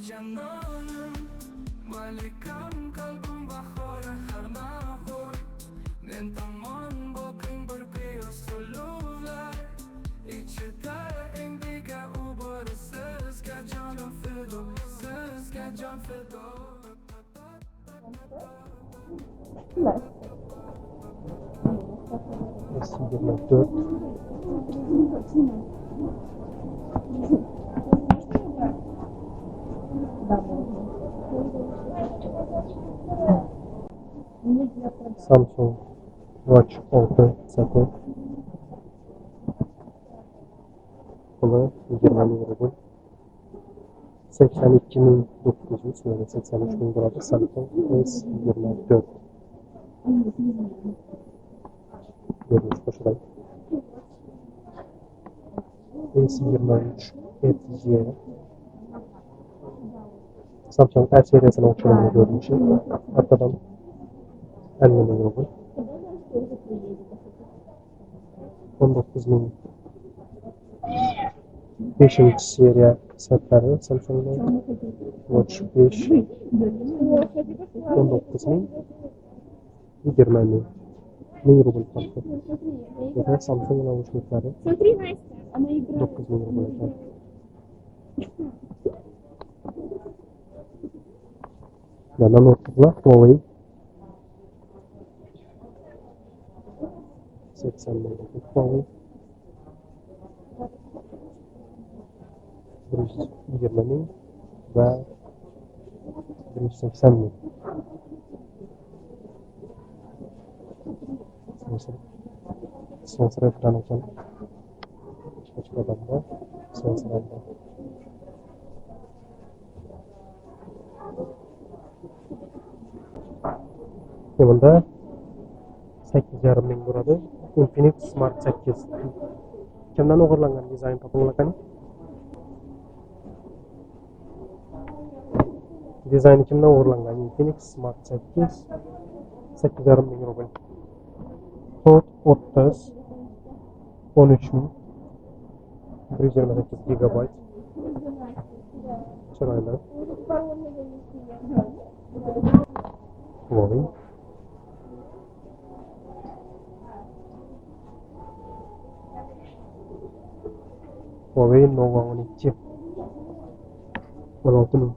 janonim malikam qalbim bahori har nahor men tomon boqing bir piyoz ulug'lar ichida endiga u bor sizga jonim fido sizga jon fido S24 Samsung Watch 6 seti puli 20 euro 82.900 yani 83.000 bo'ladi. Samsung S24 görünüş qo'shiladi. S23 FE Samsung A seriyasining o'xshagan görünüşü ortadan 50 ming rubl 19.000 5. seriya setlari Samsung'da Watch 5 19.000 20.000 1000 rubl farqi. Bu Samsung naushniklari 9.000 rubl ekan. Yana notebooklar Huawei 80 ming rubl Huawei 120 ming va 180 ming. Sensor ekran ekan. Ochqadamda sensorda. Bunda 8,5 ming bo'ladi. Infinix Smart 8. Kimdan o'g'irlangan dizayn topilgan ekan? Dizayni kimdan o'g'irlangan? Infinix Smart 8 8,5 ming rubl. Kod 30 13 ming 128 gigabayt. Chiroyli. Huawei Huawei Nova 12 16 ming.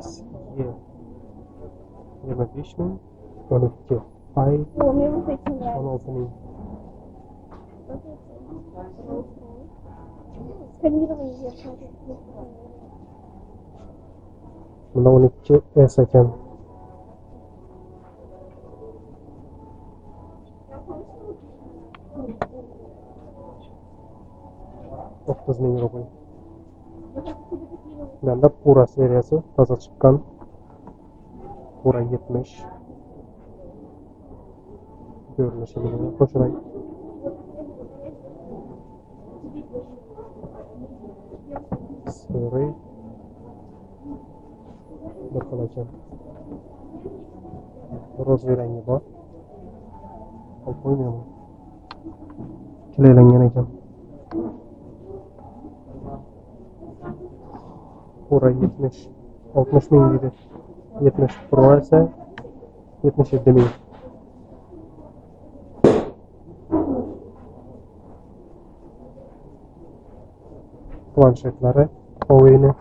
SE 25 ming 12 ay 16 ming. Bunda 12 S ekan. $30,000 rubl. Bunda Pura seriyasi toza chiqqan. Pura 70. Görünüşü bilan qo'shilay. Suri bir xil ekan. Ro'zg'or rangi bor. Qo'ymayman. Chilaylangan ekan. Pura 70 60 ming dedi. 70 Pro esa 77 ming. Planshetlari Huawei'ni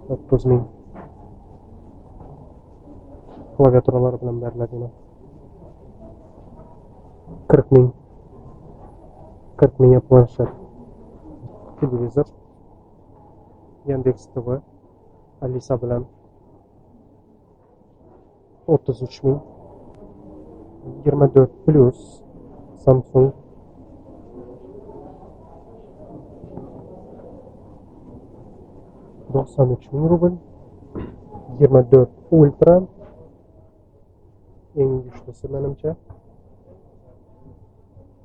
30 ming. Klaviaturalar bilan beriladi. 40 ming. 40 mingga planshet. Televizor Yandex TV Alisa bilan 33 ming. 24 Plus Samsung 93 ming rubl. 24 Ultra eng kuchlisi menimcha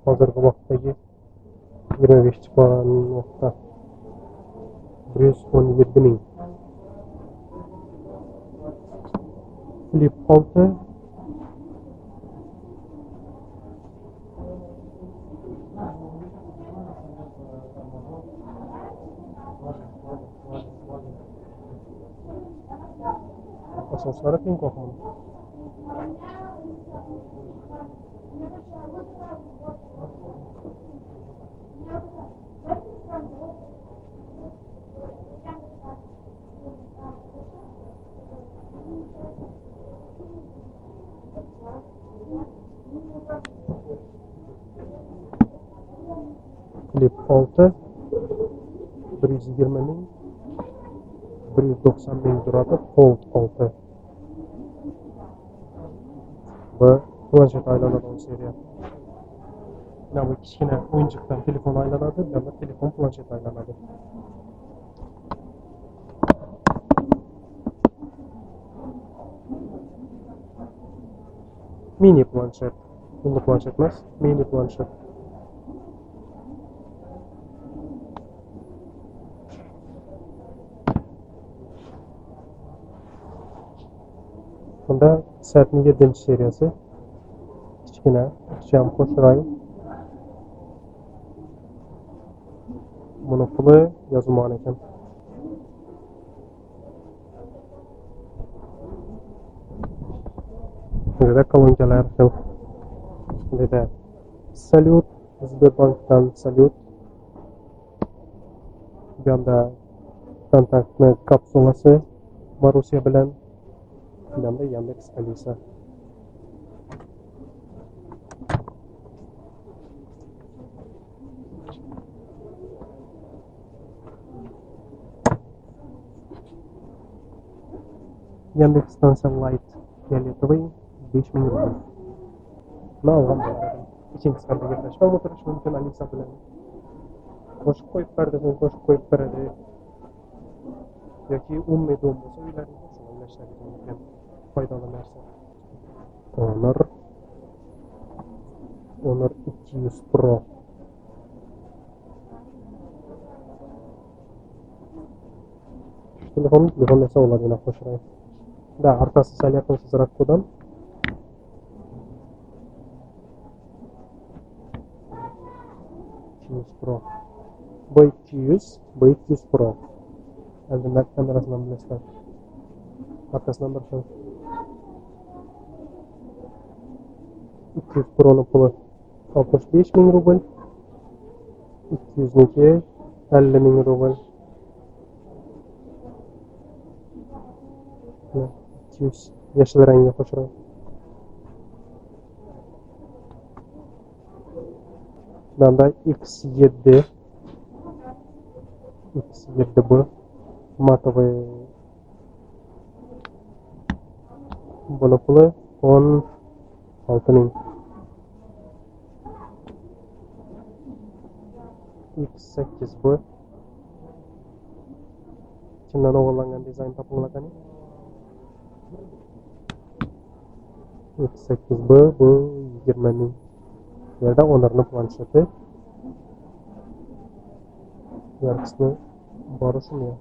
hozirgi vaqtdagi 25 chiqmagan 117 ming. Flip 6 asoslari teng qo'qmi. Flip 6 120 ming 190 ming turadi. Fold 6 va planshet aylanadigan seriya. Bu kichkina o'yinchoqdan telefon aylanadi, yana telefon planshet aylanadi. Mini planshet. Bunda planshet emas, mini planshet. Bunda Satning 7-seriyasi. Kichkina, ixcham qo'shray. Buni puli yozilmagan ekan. Burada kolonkalar yo'q. Burada Salyut, Sberbankdan Salyut. Bu yoqda kontaktni kapsulasi Marusiya bilan. Bu yoqda Yandex Alisa. Yandex stansiya Lite fiyoletoviy 5000 rubl. Buni olgan bo'lardim. Iching qisqarda gaplashib o'tirish mumkin Alisa bilan. Qo'shib qo'yib berdi, qo'shib qo'yib beradi. Yoki umumiy dom bo'lsa uylaringizda shuni o'ylashlarga mumkin. Foydali narsa. Honor 200 Pro. Telefon esa oladigan qo'shray. Da, arkasi sal yaqinsizoq qo'ydim. Pro. B200 Pro. Endi kamerasidan bilasizlar. Arkasidan bir şey. 200 Pro'nun puli 65 ming rubl. 200'niki 50 ming rubl. 200 yeşil rengi qo'shiradi. Bunda X7 bu matoviy. Buni puli 16 ming. X8 bu. Chindan o'g'irlangan dizayn topilgan. X8 bu 20 ming. Bu yerda Honor'ning plansheti. Yarqisni borishmi?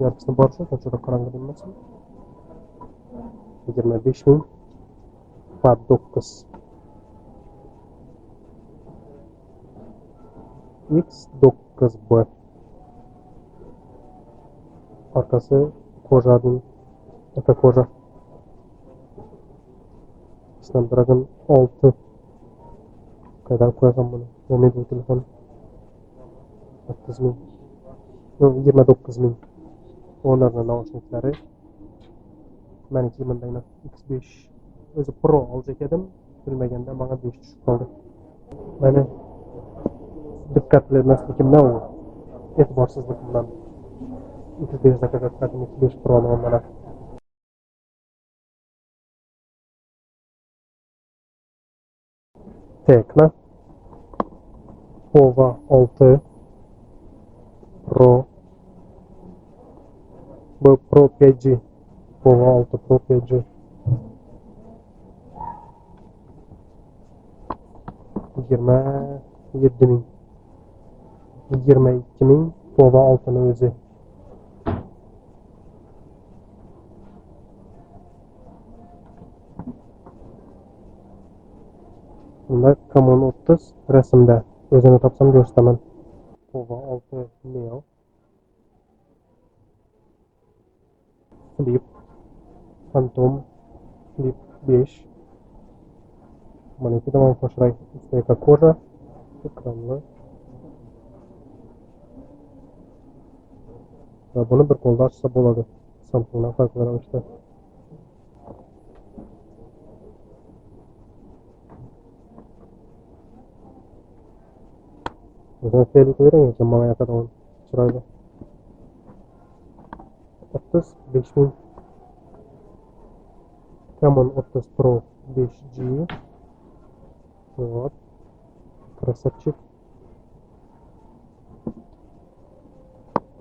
Yarqisni borishi ko'chada qarang'i emasmi? 25 ming. Pad 9. X9 bu. Arkası kocadan ata koca. Snapdragon 6. Qaydan qo'yasam buni? Mobil telefon 30 ming. 29 ming. Onlarning naushniklari. Meniki bunday X5 o'zi Pro olsak edim, bilmaganda menga 5 tushib qoldi. Mana diqqatli emasligimdan u e'tiborsizligimdan 35 daqiqa qadam X5 Pro'ni olmadim. Tekna Pova 6 Pro. Bu Pro 5G. Pova 6 Pro 5G. $27 ming. 22.000 Pova oltini o'zi. Bunda Camon 30 rasmda. O'zini topsam ko'rsataman. Pova 6 Neo. Flip Phantom Flip 5. Mana ikki tomon qo'shilay. Usteka kожа, ekranli. Va buni bir qo'lda ochsa bo'ladi. Samsungdan farqli ravishda. O'zini fe'li ko'ring, mana yoqadan chiroyli. 35.000 Camon 30 Pro 5G. Вот. Красавчик.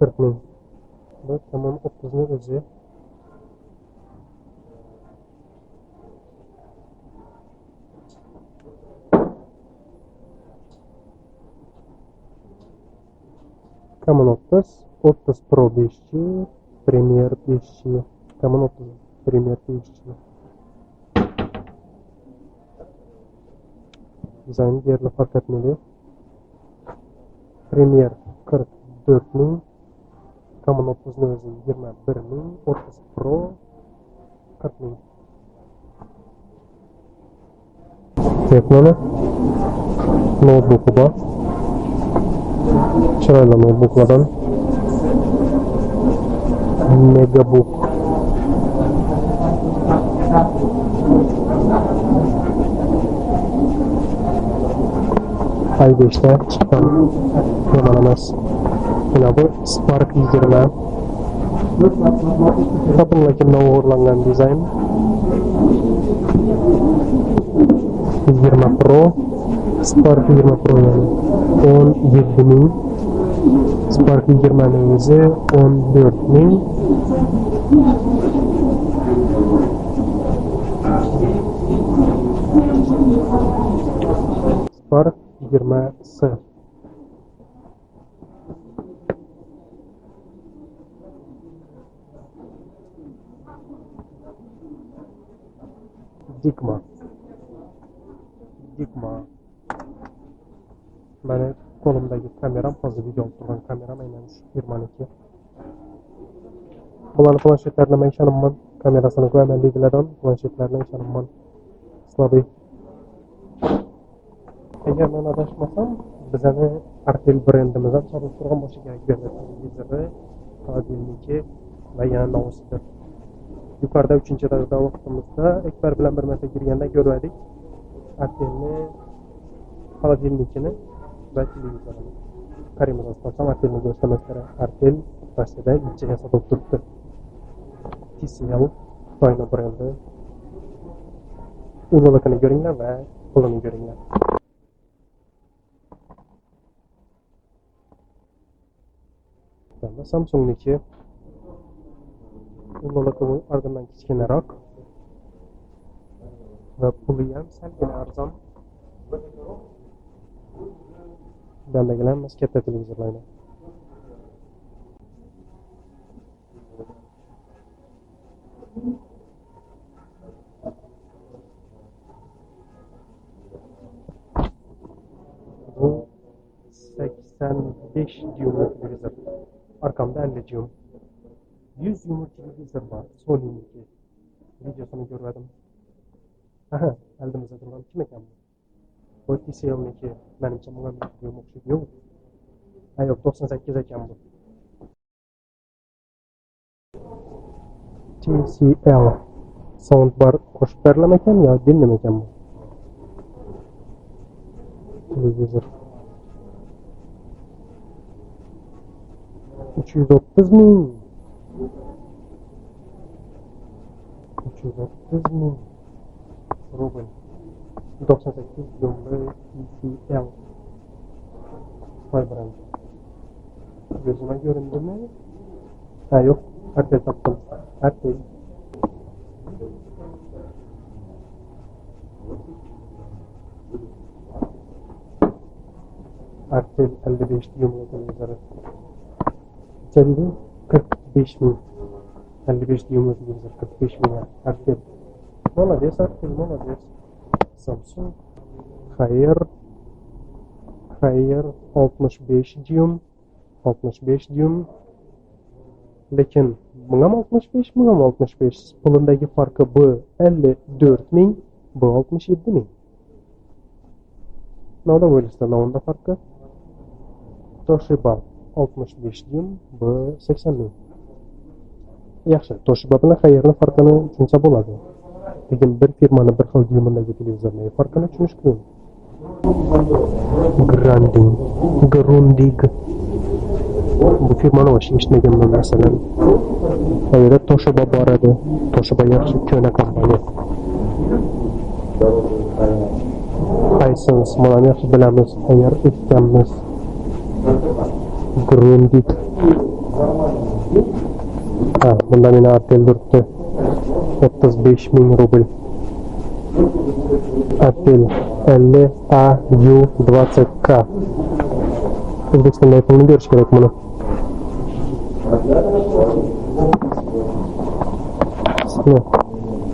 40.000. Bu Camon 30'ni o'zi. Camon 30 Pro 5G, Premier 5G. Camon 30 Premier 5G. Dizayn yerli fark etmeli. Premier 44.000. Camon 30'ni o'zi 21.000. 30 Pro 40.000. Teknoni notebook'u bor. Chiroyli notebooklardan Megabook. i5'da chiqqan yomon emas. Mana bu Spark 20. Toping lekin o'g'irlangan dizayn. 20 Pro Spark 20 Pro yani 17.000. Spark 20'nin o'zi 14.000. Spark 20S. Digma. Mana qo'limdagi kameram, hozir video olib turgan kameram aynan shu firmaniki. Bularni planshetlarni men ishonaman. Kamerasini ko'ramanligilardan planshetlarni ishonaman. Slabый. Agar men adashmasam, bizani Artel brendimizdan chiqarib turgan bo'lishi kerak televizori, xolodilniki va yana nausidir. Yuqorida 3-davrda vaqtimizda ekber bilan bir marta girganda ko'rdik. Artelni xolodilnikini va televizorini. Qaraymiz asosdan Artelni ko'rsatamiz kerak. Artel Rossiyada incha yasatib turibdi. TCL Xitoyning brendi. Uzoqlikini ko'ringlar va qo'lini ko'ringlar. Bunda Samsungniki uzoqligi arqondan kichkinaroq va puli ham salgina arzon. Bendagilar emas, katta televizorlarni. Bu 85 dyumli televizor. Arkamda 50 dyum. 100 dyumli televizor var. Sony'niki. Videosunu görmedim. Aha, elimizde duran kim ekan bu? Bu TCL'niki. Menimcha bunga video o'xshaydi. Yo'q. Ha yo'q, 98 ekan bu. TCL soundbar qo'shib berilmagan yo dinlamagan bu? Televizor. 330.000. 330.000 rubl. 98 dyumli TCL. Xitoy brendi. Gözüme göründü mü? Ha yok. Artel taptım. Artel. Artel 55 düğümlü televizörü. İçeride 45 bin. 55 düğümlü televizör 45 bin ya. Artel. Молодец, Artel, молодец. Samsung. Hayır 65 düğüm. 65 düğüm. Lekin buna 65, buna 65. Pulundaki farkı bu 54 bin, bu 67 bin. Ne oldu böylesi? Ne onda farkı? Toshiba 65 düğüm, bu 80 bin. Yaxşı, Toshiba bilan Hayır'ın farkını tushunsa bo'ladi. Lekin bir firmani bir xil düğümündagi televizorning farkini tushunish qiyin. Grundig. Bu firmani o'sha eshitmaganman masalan. Hayırda Toshiba bor edi. Toshiba yaxshi ko'na kompaniya. Hisense mana yaxshi bilamiz. Hayır eshitganmiz. Grundig. Bunda meni Artel turibdi. 35 bin rubl. Artel 50 AU20K. O'zbekistonda pulni berish kerak buni.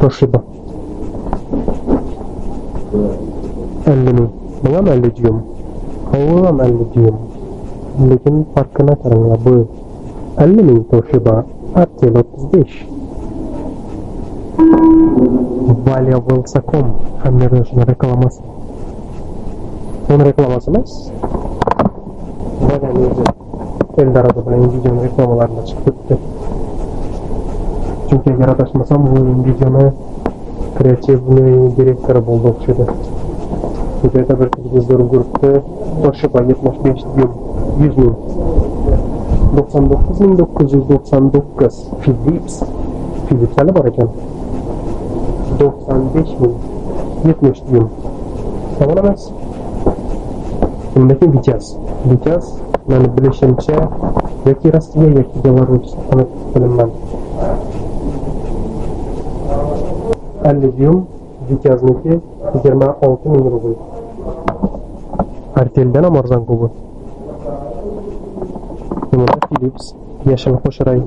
Toshiba 50 bin. Bu ham 50 düğüm. Bu ham 50 düğüm. Lekin farkına qaranglar, bu 50 bin Toshiba, Artel 35. Valyavlsacom hamda shuni reklaması. Onun reklaması emas. Bana o'zi Eldorado bilan videoning reklamalarına chiqibdi. Çünkü agar adashmasam bu videoni kreativniy direktori bo'ldi o'xshaydi. Bu yerda bir televizor guruhi Toshiba 75 düğüm 100 bin. 99.999 Philips hali bor ekan. 95 bin 70 düğüm. Tamam emas. Bundaki Vitaz. Meni bilishimcha yoki Rossiya yoki Belarus bilaman. 50 düğüm Vitazniki 26 bin rubl. Artel'den ham arzon bu. Bunda Philips yashil qo'shiray.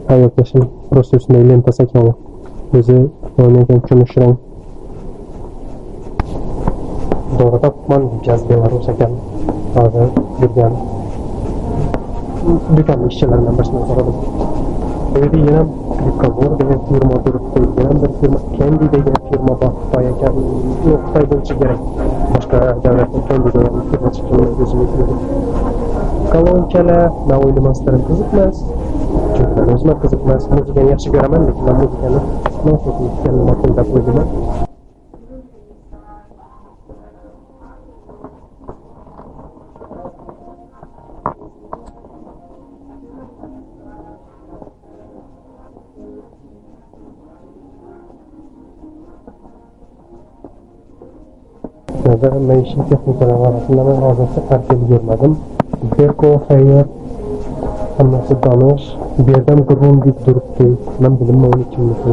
Hayot yashil просто üstünde lentasi ekan. O'zi o'ynagan kumush rang. Doğru tapman Vitaz Belarus ekan. Hozir yurgan do'kon ishchilaridan birini so'radim. Bu yerda yana Clipcover degan firma turibdi, yana bir firma Candy degan firma bor. Xitoy ekan, Xitoy bo'yicha kerak. Boshqa davlatda Candy degan firma chiqqan o'zim aytdim. Kolonkalar, men o'ylamasdan qiziqmas. Chunki o'zim qiziqmas, muzikani yaxshi ko'raman, lekin men muzikani noto'g'ri kelmoqda deb o'ylayman. Maishiy texnikalar orasida men hozircha Artel ko'rmadim. Beko, Hayır, hammasi tanish. Bu yerdan Grundig turibdi. Men bilmayman kimniki.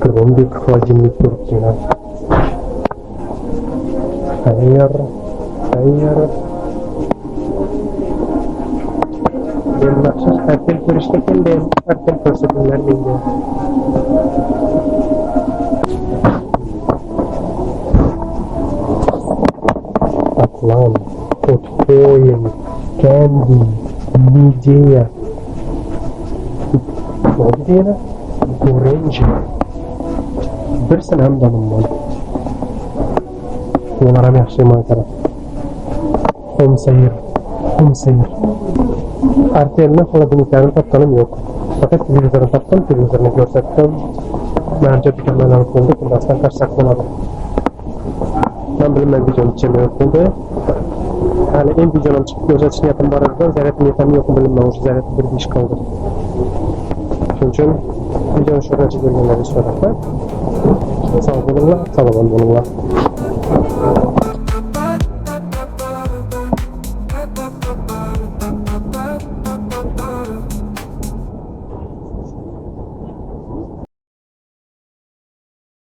Grundig xodimlik turibdi. Hayır. Ben maxsus Artel ko'rishga keldim. Artel ko'rsatuvlar menga. Atlan, Portföy, Candy, Nidea, Nidea, Orange. Birisini ham tanımadım. Ular ham yaxshi emas. Homsayir. Artelni xodimlarini topganim yo'q. Faqat televizorni topdim, televizorni ko'rsatdim. Menimcha do'konlardan bo'ldi, bundan qarsak bo'ladi. Ben bilmem videonun içine yapıldı. Yani en videonun çıkıp gözetişini niyetim var arada. Zaten niyetim yok mu bilmem. O zaten bir iş kaldı. Çünkü videonun şuradan çekilgenleri sonra. Sağ olun. Sağ olun.